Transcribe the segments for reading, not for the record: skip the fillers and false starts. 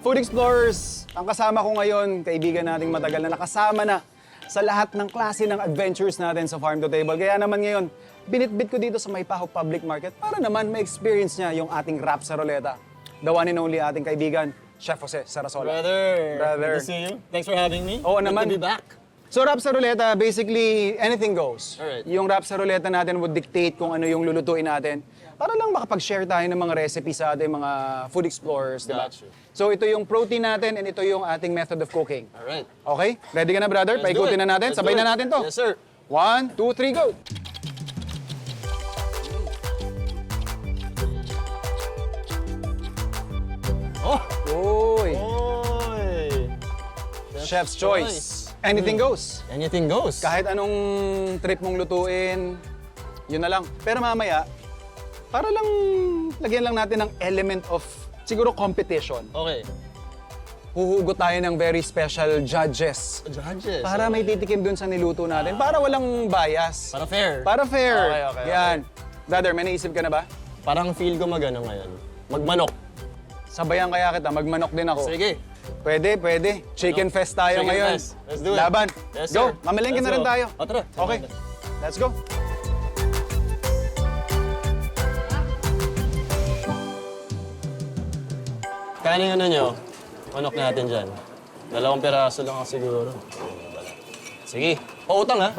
Food Explorers, ang kasama ko ngayon, kaibigan nating matagal na nakasama na sa lahat ng klase ng adventures natin sa Farm to Table. Kaya naman ngayon, binitbit ko dito sa Maypaho Public Market para naman ma-experience niya yung ating RapSa Roleta. The one and only ating kaibigan, Chef Jose Sarasola. Brother. Good to see you. Thanks for having me. Oo Good naman. to be back. So RapSa Roleta, basically anything goes. Alright. Yung RapSa Roleta natin would dictate kung ano yung lulutuin natin para lang makapag-share tayo ng mga recipes sa ating mga food explorers, di ba? Gotcha. So ito yung protein natin and ito yung ating method of cooking. Alright. Okay? Ready ka na, brother? Let's Paikutin do it. na natin. Let's Sabay do na it. natin to. Yes, sir. 1, 2, 3, go! Oh! Uy! Oy! Chef's choice. Anything goes. Anything goes. Kahit anong trip mong lutuin, yun na lang. Pero mamaya, para lang lagyan lang natin ng element of siguro competition. Okay. Huhugot tayo ng very special judges. Judges. Para may titikim dun sa niluto natin. Para walang bias. Para fair. Para fair. Okay. Yan. Brother, may naisip ka na ba? Parang feel ko magano ngayon. Magmanok. Sabayan kaya kita, magmanok din ako. Sige. Pwede. Chicken fest tayo Chicken ngayon. fest. Let's do it. Laban. Yes, Go. sir. Mamalengke na Let's rin go. tayo. O, tara. Okay. Let's go. Kaning ano nyo? Manok natin dyan. 2 piraso lang ako siguro. Sige. Pautang ha?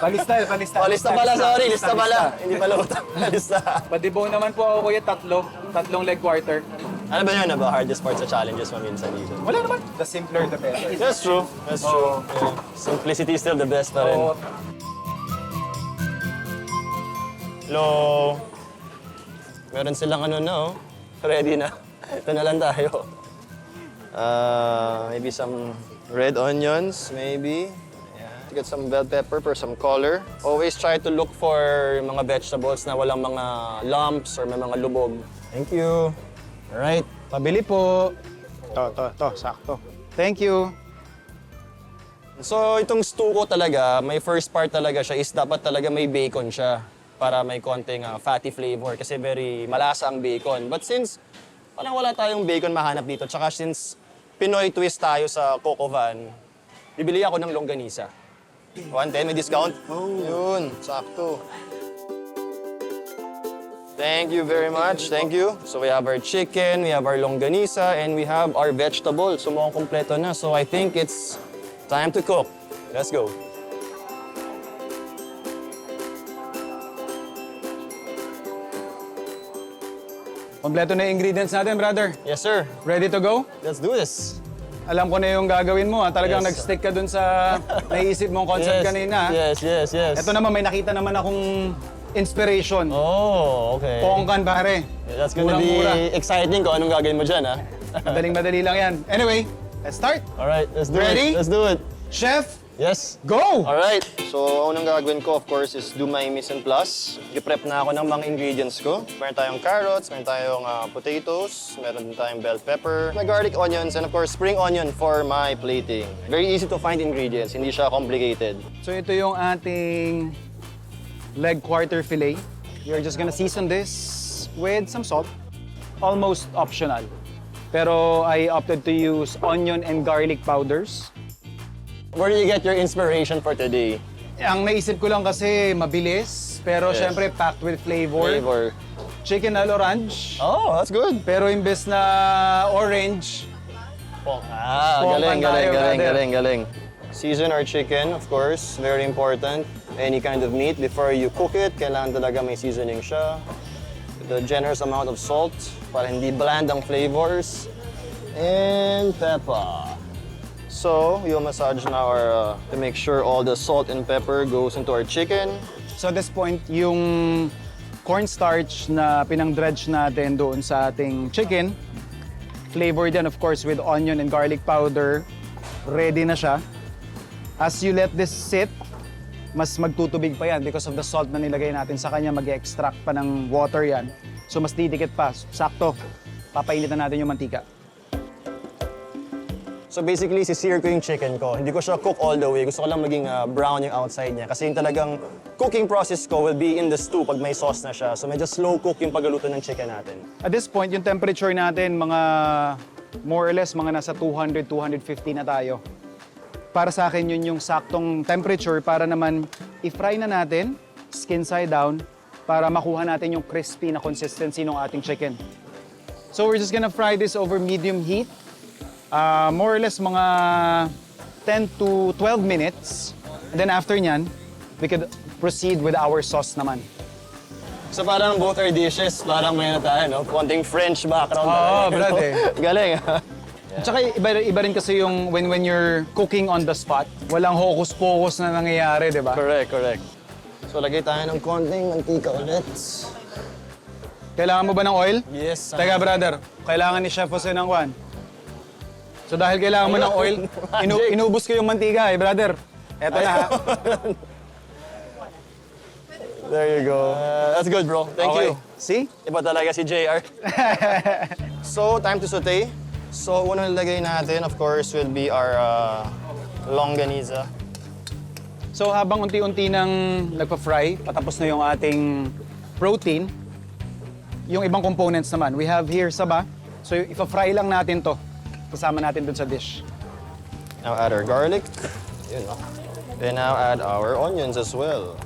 Palista. Lista pala, sorry. Lista pala. Hindi pala utang. Lista. Padibaw naman po ako kuya, tatlong leg quarter. Ano ba yun? Ba hardest part sa challenges mo minsan dito? Wala naman. The simpler, the better. That's true. That's true. Yeah. Simplicity is still the best pa rin. Oo. Hello. Meron silang ano na oh. Ready na. Ito na lang tayo. Maybe some red onions, maybe. Yeah. Get some bell pepper for some color. Always try to look for mga vegetables na walang mga lumps or may mga lubog. Thank you. Alright. Pabili po. To, sakto. Thank you. So itong stew ko talaga, may first part talaga siya is dapat talaga may bacon siya para may konting fatty flavor kasi very malasa ang bacon. But since parang wala tayong bacon mahanap dito, tsaka since Pinoy twist tayo sa Coco Van, bibili ako ng longganisa. 110, may discount? Oh. Yun, sakto. Thank you very much. Thank you. So we have our chicken, we have our longganisa, and we have our vegetables. So mukhang kompleto na. So I think it's time to cook. Let's go. Kompleto na yung ingredients natin, brother. Yes, sir. Ready to go? Let's do this. Alam ko na yung gagawin mo. Talagang Yes. nag-stick ka dun sa naisip mong concept kanina. Yes. Ito naman, may nakita naman akong inspiration. Oh, okay. Ponkan, pare. That's gonna be Murang-mura. exciting kung anong gagawin mo dyan, ha? Madaling-madali lang yan. Anyway, let's start. Alright, let's do Ready? it. Let's do it. Chef, Yes. go! Alright. So, unang gagawin ko, of course, is do my mise en place. I-prep na ako ng mga ingredients ko. Meron tayong carrots, meron tayong potatoes, meron din tayong bell pepper, may garlic onions, and of course, spring onion for my plating. Very easy to find ingredients, hindi siya complicated. So ito yung ating leg quarter fillet. You're just gonna season this with some salt. Almost optional. Pero I opted to use onion and garlic powders. Where do you get your inspiration for today? Ang naisip ko lang kasi mabilis, pero Yes. syempre packed with flavor. Flavor. Chicken al orange. Oh, that's good. Pero imbes na orange, Ponkan tayo, brother. galing. Season our chicken, of course, very important. Any kind of meat, before you cook it, kailangan talaga may seasoning siya. The generous amount of salt para hindi bland ang flavors. And pepper. So, you massage now to make sure all the salt and pepper goes into our chicken. so at this point, yung cornstarch na pinang-dredge natin doon sa ating chicken, flavored yan of course with onion and garlic powder, ready na siya. As you let this sit, mas magtutubig pa yan because of the salt na nilagay natin sa kanya, mag-extract pa ng water yan. So mas didikit pa. Sakto, papainitan natin yung mantika. So basically, sisir ko yung chicken ko. Hindi ko siya cook all the way. Gusto ko lang maging brown yung outside niya. Kasi yung talagang cooking process ko will be in the stew pag may sauce na siya. So medyo slow cook yung pagluto ng chicken natin. At this point, yung temperature natin, mga more or less mga nasa 200, 250 na tayo. Para sa akin yun yung saktong temperature para naman i-fry na natin, skin side down, para makuha natin yung crispy na consistency ng ating chicken. So we're just gonna fry this over medium heat. More or less mga 10 to 12 minutes. And then after nyan, we could proceed with our sauce naman. So parang both our dishes, parang may na tayo, no? Konting French background. Oo, brad eh. Galing, ha? At saka iba rin kasi yung when you're cooking on the spot, walang hocus-pocus na nangyayari, di ba? Correct, correct. So lagay tayo ng konting mantika ulit. Kailangan mo ba ng oil? Yes. Teka, brother, kailangan ni Chef Jose ng kwan. So dahil kailangan mo ng oil, inubos ko yung mantika eh, brother. Eto na ha. There you go. That's good, bro. Thank Okay. you. See? Iba talaga si JR. So, time to saute. So, unang nilagay natin, of course, will be our longaniza. So habang unti-unti nang nagpa-fry, patapos na yung ating protein, yung ibang components naman. We have here saba. So ipa-fry lang natin to. Kasama natin dun sa dish. Now add our garlic. Yun, no? Then now add our onions as well.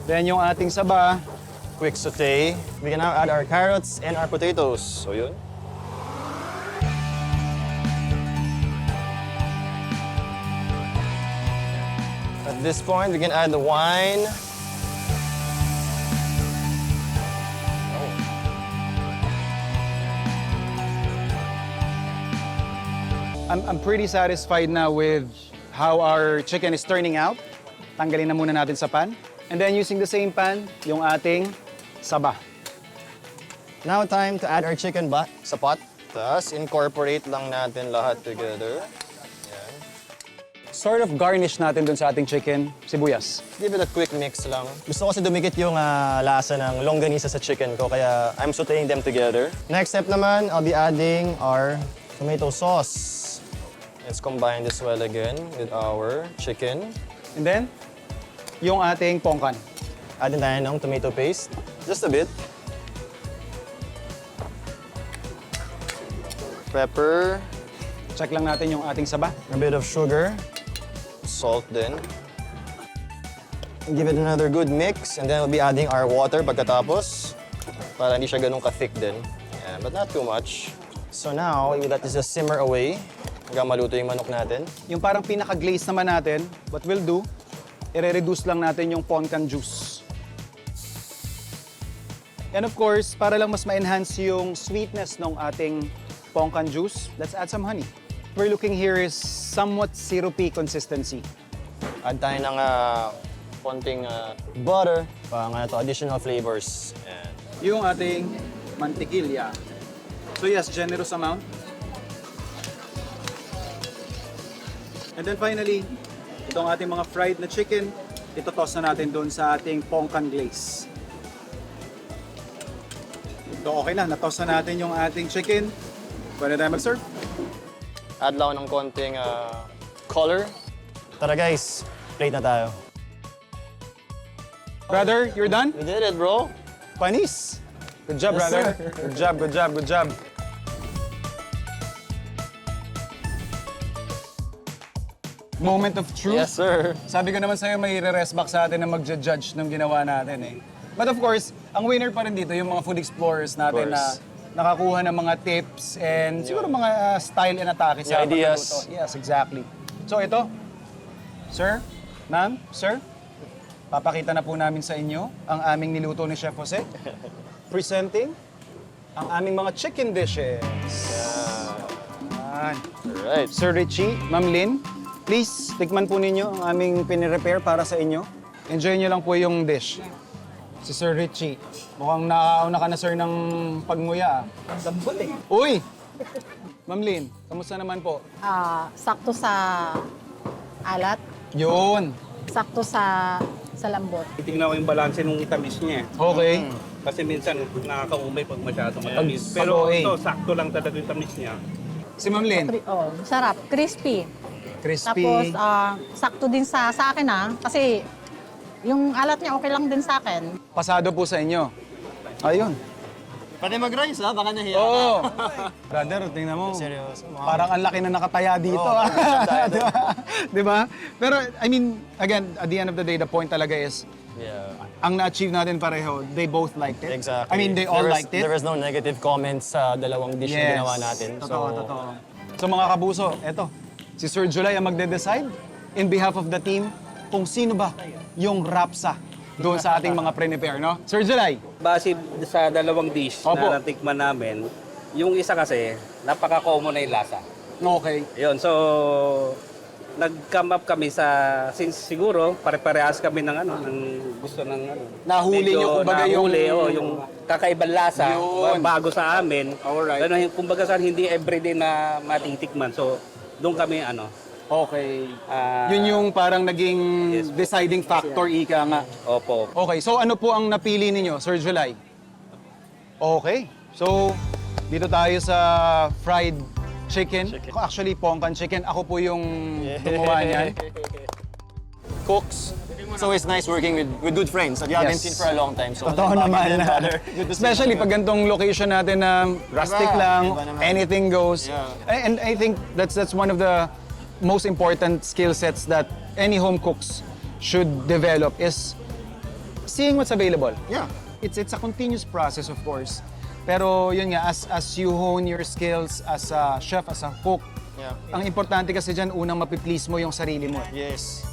Then yung ating saba, Quick saute. We can now add our carrots and our potatoes. So yun. At this point, we can add the wine. I'm pretty satisfied now with how our chicken is turning out. Tanggalin na muna natin sa pan. And then using the same pan, yung ating saba. Now time to add our chicken back sa pot. Tapos incorporate lang natin lahat together. Yan. Sort of garnish natin dun sa ating chicken, sibuyas. Give it a quick mix lang. Gusto ko kasi dumikit yung lasa ng longganisa sa chicken ko, kaya I'm sauteing them together. Next step naman, I'll be adding our tomato sauce. Let's combine this well again with our chicken. And then, yung ating ponkan. Add din tayo ng tomato paste. Just a bit. Pepper. Check lang natin yung ating saba. A bit of sugar. Salt din. Give it another good mix. And then we'll be adding our water pagkatapos. Para hindi siya ganun ka-thick din. Yeah, but not too much. So now, we let this just simmer away. Hanggang maluto yung manok natin. Yung parang pinaka-glaze naman natin, what we'll do, i-reduce lang natin yung ponkan juice. And of course, para lang mas ma-enhance yung sweetness ng ating ponkan juice, let's add some honey. What we're looking here is somewhat syrupy consistency. Add tayo ng konting butter. Pang additional flavors. Yan. Yung ating mantikilya. So yes, generous amount. And then finally, itong ating mga fried na chicken, ito-toss na natin doon sa ating Ponkan glaze. Ito okay na, na-toss na natin yung ating chicken. Pwede tayo mag-serve. Add lang ng konting color. Tara guys, plate na tayo. Brother, you're done? We did it, bro. Panis! Good job, Yes, brother. sir. Good job, good job, good job. Moment of truth. Yes, sir. Sabi ko naman sa'yo, may re-rest back sa atin na magja-judge ng ginawa natin eh. But of course, ang winner pa rin dito, yung mga food explorers natin na course. nakakuha ng mga tips and siguro mga style and atake sa Ideas. pagluluto. Yes, exactly. So ito, sir, ma'am, sir, papakita na po namin sa inyo ang aming niluto ni Chef Jose. Presenting ang aming mga chicken dishes. Yan. Alright. Sir Richie, Ma'am Lynn, please, tikman po ninyo ang aming pinirepair para sa inyo. Enjoy nyo lang po yung dish. Si Sir Richie, mukhang nakakauna ka na, sir, ng pagmuya. Lambot eh. Uy! Ma'am Lynn, kamusta naman po? Sakto sa alat, Yun. sakto sa lambot. Titignan ko yung balanse ng tamis niya. Okay. Kasi minsan nakakaumay pag masyadong matamis. Pag Pero OA. ito, sakto lang talaga yung tamis niya. Si Ma'am Lynn, Sarap, crispy. crispy. Tapos, sakto din sa akin kasi yung alat niya okay lang din sa akin. Pasado po sa inyo. Ayun. Pwede mag-rice ha, baka nahiya Oo. Brother, tingnan mo. Seryoso. Parang ang laki na nakataya dito. Oo, Di ba? Di ba? Pero, I mean, again, at the end of the day, the point talaga is, Yeah. ang na-achieve natin pareho, they both liked it. Exactly. I mean, they all liked it. There was no negative comments sa dalawang dish na ginawa natin. Totoo. So mga kabuso, eto, si Sir July ang magde-decide in behalf of the team kung sino ba yung RapSa doon sa ating mga prepare, no? Sir July, Base sa dalawang dish Opo. na natikman namin, yung isa kasi, napaka-common na yung lasa. okay. Yun, so nag-come up kami since siguro pare-parehas kami ng gusto ng Nahuli nyo, kumbaga, yung kakaibang lasa, Yun. bago sa amin. Alright. Ganun, kumbaga sa hindi everyday na matitikman. So doon kami Okay. ah, Yun yung parang naging deciding factor, ika nga. opo. Okay, so ano po ang napili ninyo, Sir July? Okay, so dito tayo sa fried chicken. Actually, Ponkan chicken. Ako po yung gumawa niyan. Cooks. It's always nice working with good friends that you haven't Yes. seen for a long time. So, Totoo naman. Good to see Especially you. pag gantong location natin na rustic Diba? lang, Diba naman? anything goes. Yeah. And I think that's one of the most important skill sets that any home cooks should develop is seeing what's available. Yeah. It's a continuous process, of course. Pero yun nga, as you hone your skills as a chef, as a cook, Yeah. ang importante kasi dyan, unang mapiplease mo yung sarili mo. Yes.